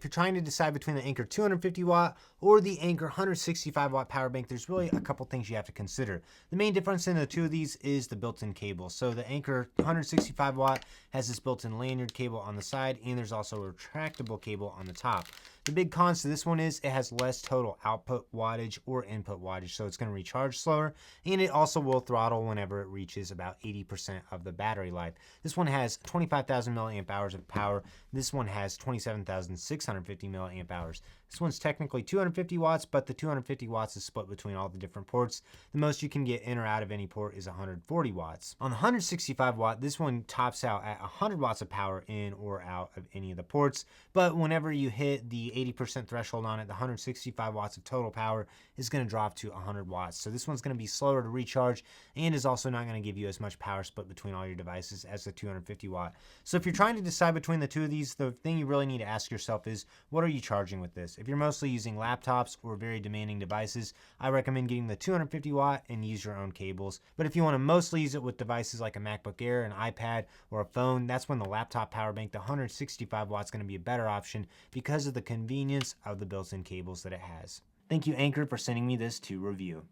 If you're trying to decide between the Anker 250 watt or the Anker 165 watt power bank, there's really a couple things you have to consider. The main difference in the two of these is the built-in cable. So the Anker 165 watt has this built-in lanyard cable on the side, and there's also a retractable cable on the top. The big cons to this one is it has less total output wattage or input wattage, so it's going to recharge slower, and it also will throttle whenever it reaches about 80% of the battery life. This one has 25,000 milliamp hours of power. This one has 27,650 milliamp hours. This one's technically 250 watts, but the 250 watts is split between all the different ports. The most you can get in or out of any port is 140 watts. On the 165 watt, this one tops out at 100 watts of power in or out of any of the ports, but whenever you hit the 80% threshold on it, the 165 watts of total power is going to drop to 100 watts. So this one's going to be slower to recharge and is also not going to give you as much power split between all your devices as the 250 watt. So if you're trying to decide between the two of these, the thing you really need to ask yourself is, what are you charging with this? If you're mostly using laptops or very demanding devices, I recommend getting the 250 watt and use your own cables. But if you want to mostly use it with devices like a MacBook Air, an iPad, or a phone, that's when the laptop power bank, the 165 watt, is going to be a better option because of the convenience of the built-in cables that it has. Thank you, Anker, for sending me this to review.